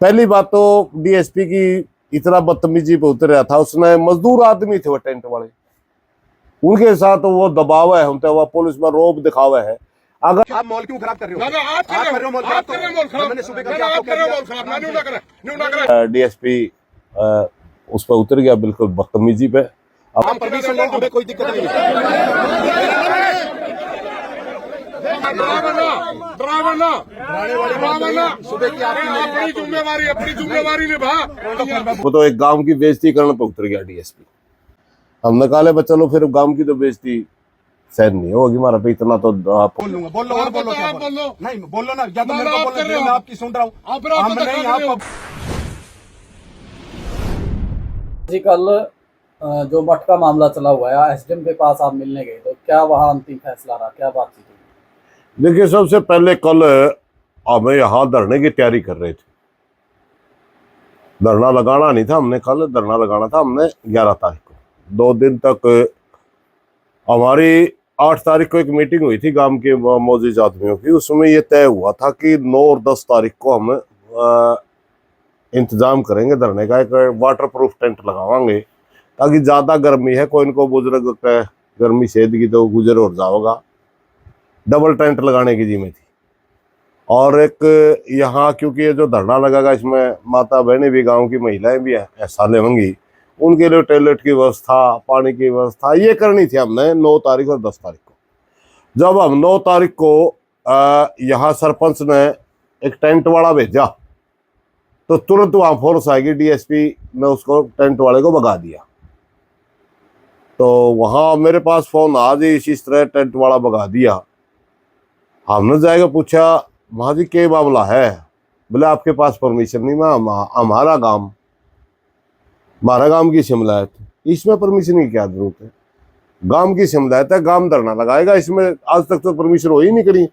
पहली बात तो डीएसपी की इतना बदतमीजी पे उतरा था, उसने मजदूर आदमी थे वो टेंट वाले, उनके साथ वो दबाव है, वो पुलिस में रोब दिखावा है। अगर आप मॉल क्यों खराब कर रहे हो? आप कर रहे हो मॉल खराब, मैंने सुबह करके आपको कह दिया मैं न्यू ना करें। डीएसपी उस पर उतर गया बिल्कुल बदतमीजी पे। अब हम परमिशन लो, हमें कोई दिक्कत नहीं है। सुबह की अपनी जिम्मेवारी निभा। वो तो एक गांव की बेइज्जती करने पे उतर गया डीएसपी। हमने कहा चलो फिर गांव की तो बेइज्जती सहन नहीं होगी हमारा पे, इतना तो आप बोल लूंगा। बोल लो और बोलो, क्या बोलो? नहीं बोलो ना, या तो मेरे को बोल रहे हो, मैं आपकी सुन रहा हूँ। हम नहीं आप जी कल जो मटका मामला चला हुआ है, एसडीएम के पास आप मिलने गए, तो क्या वहाँ अंतिम फैसला रहा, क्या बातचीत हुई? देखिए, सबसे पहले कल हमें यहाँ धरने की तैयारी कर रहे थे। धरना लगाना नहीं था हमने, कल धरना लगाना था हमने 11 तारीख को। 2 दिन तक हमारी 8 तारीख को एक मीटिंग हुई थी गांव के मौजूद आदमियों की, उसमें ये तय हुआ था कि 9 और 10 तारीख को हम इंतजाम करेंगे धरने का। एक वाटर प्रूफ टेंट लगावांगे ताकि ज़्यादा गर्मी है, कोई इनको बुजुर्ग गर्मी सेद की तो गुजर हो जाओगा। डबल टेंट लगाने की जिम्मे थी। और एक यहाँ क्योंकि ये जो धरना लगेगा इसमें माता बहनें भी, गांव की महिलाएं भी हिस्सा लेंगी, उनके लिए टॉयलेट की व्यवस्था, पानी की व्यवस्था ये करनी थी हमने 9 तारीख और 10 तारीख को। जब हम 9 तारीख को यहाँ सरपंच ने एक टेंट वाला भेजा तो तुरंत वहाँ फोर्स आएगी, डीएसपी ने उसको टेंट वाले को भगा दिया। तो वहाँ मेरे पास फोन आज ही इस तरह टेंट वाला भगा दिया। हमने जाएगा पूछा, वहाँ जी क्या मामला है? बोले आपके पास परमिशन नहीं, मैं हमारा गांव की शिमलायत, इसमें परमिशन की क्या जरूरत है? गांव की शिमलायत है, गांव धरना लगाएगा, इसमें आज तक तो परमिशन हो ही नहीं करी।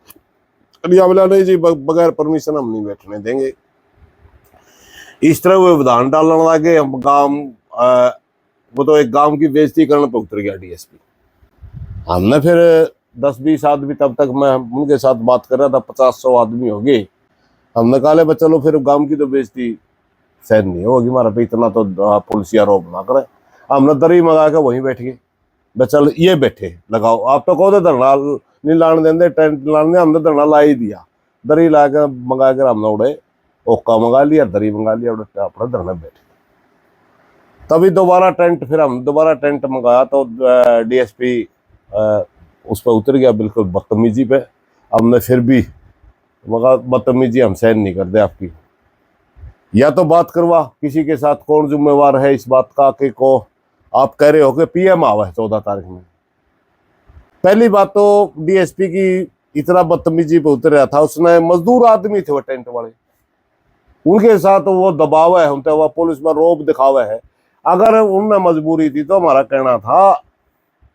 बोला नहीं जी, बगैर परमिशन हम नहीं बैठने देंगे। इस तरह वो विधान डालने लगे। हम वो तो एक गांव की बेइज्जती करने पर उतर गया डीएसपी। हमने फिर 10-20 आदमी, तब तक मैं उनके साथ बात कर रहा था, 50-100 आदमी हो गए। हमने कहा चलो फिर गांव की तो बेइज्जती सहन नहीं होगी हमारा पे, इतना तो पुलिसिया रोब ना करे। हमने दरी मंगा के वहीं बैठ गए। चल ये बैठे लगाओ, आप तो कहो धरना नहीं लाने देंगे, टेंट लाने, हमने धरना ला ही दिया। दरी ला के मंगा कर हमने उड़े ओका मंगा लिया, दरी मंगा लिया, उड़े अपना धरना बैठे। तभी फिर हम दोबारा टेंट मंगाया तो डीएसपी उस पर उतर गया बिल्कुल बदतमीजी पे। हमने फिर भी मगर बदतमीजी हम सहन नहीं करते आपकी। या तो बात करवा किसी के साथ, कौन जिम्मेवार है इस बात का कि को आप कह रहे हो कि पीएम आवा है 14 तारीख में। पहली बात तो डीएसपी की इतना बदतमीजी पे उतरा था, उसने मजदूर आदमी थे वो टेंट वाले, उनके साथ वो दबाव है, वो पुलिस में रोब दिखावा है। अगर उनमें मजबूरी थी तो हमारा कहना था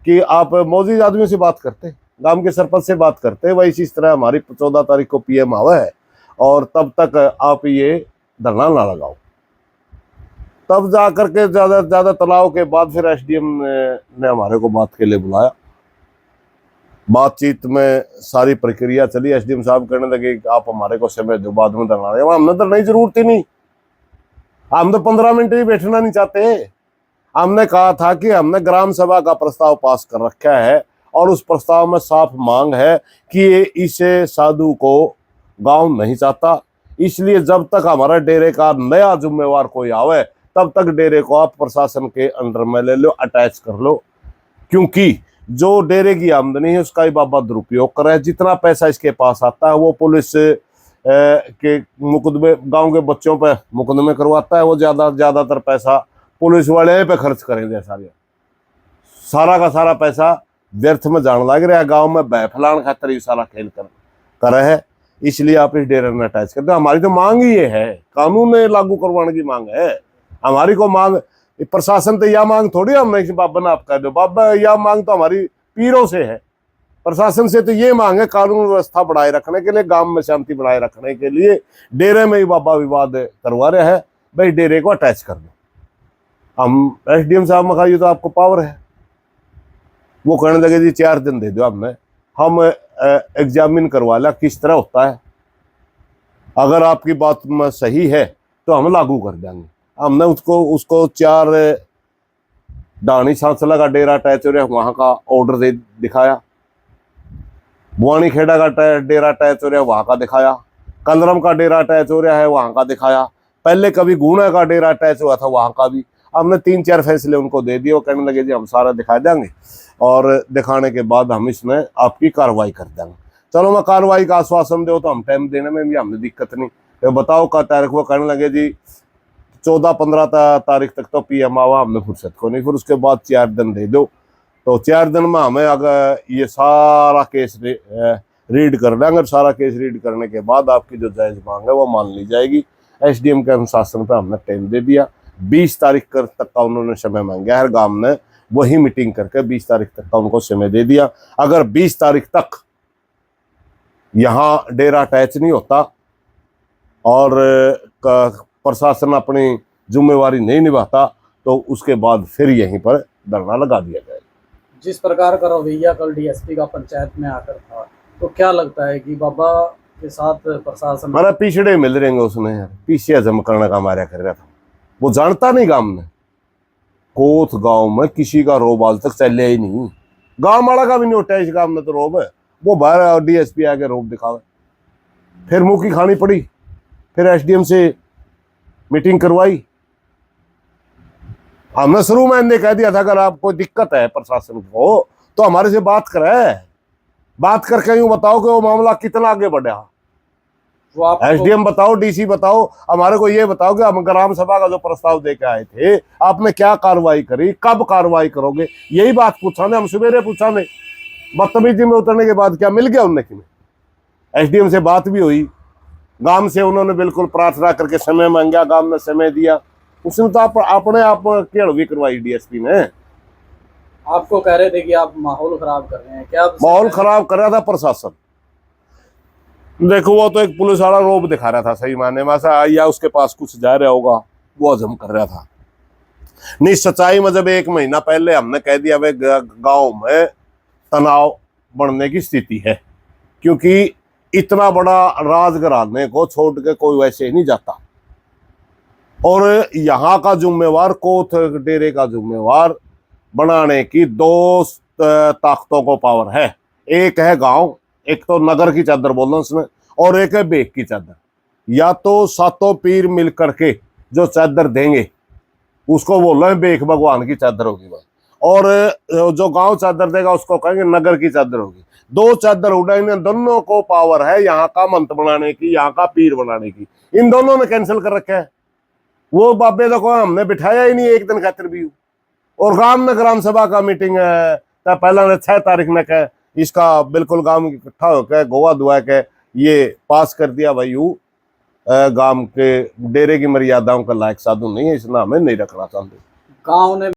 कि आप मौजूद आदमी से बात करते, गांव के सरपंच से बात करते, वही इस तरह हमारी 14 तारीख को पीएम आवा है और तब तक आप ये धरना ना लगाओ। तब जा करके ज्यादा तनाव के बाद फिर एसडीएम ने हमारे को बात के लिए बुलाया। बातचीत में सारी प्रक्रिया चली। एसडीएम साहब कहने लगे कि आप हमारे को समय दो, बाद में धरना लगाओ। हमने धरने की जरूरत ही नहीं, हम तो 15 मिनट भी बैठना नहीं चाहते। हमने कहा था कि हमने ग्राम सभा का प्रस्ताव पास कर रखा है और उस प्रस्ताव में साफ मांग है कि इसे साधु को गांव नहीं चाहता, इसलिए जब तक हमारा डेरे का नया जिम्मेवार कोई आवे तब तक डेरे को आप प्रशासन के अंडर में ले लो, अटैच कर लो, क्योंकि जो डेरे की आमदनी है उसका ही बाबा दुरुपयोग कर रहा है। जितना पैसा इसके पास आता है वो पुलिस के मुकदमे, गांव के बच्चों पे मुकदमे करवाता है। वो ज्यादातर पैसा पुलिस वाले पे खर्च करेंगे, सारा का सारा पैसा व्यर्थ में जाने लग रहा है। गांव में बहफलान खातर सारा खेल कर रहे हैं, इसलिए आप इस डेरे में अटैच करते हैं। हमारी तो मांग ही ये है, कानून ने लागू करवाने की मांग है हमारी। को मांग प्रशासन तो यह मांग थोड़ी हमने बाबा ने आप कह दो, बाबा यह मांग तो हमारी पीरों से है। प्रशासन से तो ये मांग है कानून व्यवस्था बढ़ाए रखने के लिए, गांव में शांति बढ़ाए रखने के लिए डेरे में ही बाबा विवाद करवा रहे हैं, भाई डेरे को अटैच कर दो। हम एसडीएम साहब में कहा ये तो आपको पावर है। वो कहने लगे जी 4 दिन दे दो, हम एग्जामिन करवा ला किस तरह होता है। अगर आपकी बात में सही है तो हम लागू कर देंगे। हमने उसको 4 डाणी सांसला का डेरा अटैच हो रहा है, वहां का ऑर्डर दे दिखाया। बुआनी खेड़ा का डेरा अटैच हो रहा है, वहां का दिखाया। कलरम का डेरा अटैच हो रहा है, वहां का दिखाया। पहले कभी गुना का डेरा अटैच हुआ था, वहां का भी। हमने 3-4 फैसले उनको दे दिए। वो कहने लगे जी हम सारा दिखा देंगे और दिखाने के बाद हम इसमें आपकी कार्रवाई कर देंगे। चलो मैं कार्रवाई का आश्वासन दो तो हम टाइम देने में भी हमें दिक्कत नहीं। तो बताओ का तारीख, वो कहने लगे जी 14-15 तारीख तक तो पीएम आवा, हमने फुर्सत को नहीं। फिर उसके बाद 4 दिन दे दो, तो 4 दिन में हमें अगर ये सारा केस रीड कर लेंगे। सारा केस रीड करने के बाद आपकी जो जायज मांग है वो मान ली जाएगी। एसडीएम के अनुशासन पे हमने टाइम दे दिया। 20 तारीख तक का उन्होंने समय मांगा है। गांव ने वही मीटिंग करके 20 तारीख तक का उनको समय दे दिया। अगर 20 तारीख तक यहाँ डेरा अटैच नहीं होता और प्रशासन अपनी जिम्मेवारी नहीं निभाता तो उसके बाद फिर यहीं पर धरना लगा दिया जाएगा। जिस प्रकार का रवैया कल डीएसपी का पंचायत में आकर था, तो क्या लगता है कि बाबा के साथ प्रशासन हमारा पिछड़े मिल रहेंगे उसने यार, पीछे हजम करने का मारा कर रहा था। वो जानता नहीं गांव में, कोथ गांव में किसी का रोब आज तक चले ही नहीं। गांव वाला का भी नहीं उठा, इस गांव में तो रोब है। वो बाहर डीएसपी आके रोब दिखावे, फिर मुंह की खानी पड़ी। फिर एसडीएम से मीटिंग करवाई। हमने शुरू में इन्हें कह दिया था अगर आपको दिक्कत है प्रशासन को तो हमारे से बात करे, बात करके यूं बताओ कि वो मामला कितना आगे बढ़ा। वो आपको एसडीएम बताओ, डीसी बताओ, हमारे को ये बताओ कि हम ग्राम सभा का जो प्रस्ताव देके आए थे आपने क्या कार्रवाई करी, कब कार्रवाई करोगे, यही बात पूछा ने। हम सवेरे पूछा ने, बदतमीजी में उतरने के बाद क्या मिल गया उनने कि एसडीएम से बात भी हुई। गांव से उन्होंने बिल्कुल प्रार्थना करके समय मांगा, गांव ने समय दिया। उसने तो अपने आप केड़वी करवाई डीएसपी ने। आपको कह रहे थे कि आप माहौल खराब कर रहे हैं, क्या माहौल खराब कर रहा था प्रशासन। देखो वो तो एक पुलिस वाला रोब दिखा रहा था, सही माने में ऐसा या उसके पास कुछ जा रहा होगा, वो हजम कर रहा था। नहीं सच्चाई में जब 1 महीना पहले हमने कह दिया वे गांव में तनाव बढ़ने की स्थिति है, क्योंकि इतना बड़ा राजघराने को छोड़ के कोई वैसे ही नहीं जाता। और यहाँ का जिम्मेवार कोथ डेरे का जिम्मेवार बनाने की 2 ताकतों को पावर है। एक है गांव, एक तो नगर की चादर बोलना उसने, और एक है बेग की चादर। या तो 7 पीर मिल करके जो चादर देंगे उसको बोल रहे हैं बेग भगवान की चादर होगी बस, और जो गांव चादर देगा उसको कहेंगे नगर की चादर होगी। 2 चादर उड़ाएंगे, दोनों को पावर है यहाँ का मंत्र बनाने की, यहाँ का पीर बनाने की। इन दोनों ने कैंसिल कर रखा है। वो बाबे तो को हमने बिठाया ही नहीं एक दिन खातिर भी। और गांव में ग्राम सभा का मीटिंग है तो पहला 6 तारीख में कह इसका बिल्कुल गांव इकट्ठा होकर गोवा दुआ के ये पास कर दिया भाई। गांव के डेरे की मर्यादाओं का लायक साधु नहीं है, इसलिए हमें नहीं रखना चाहते। गांव ने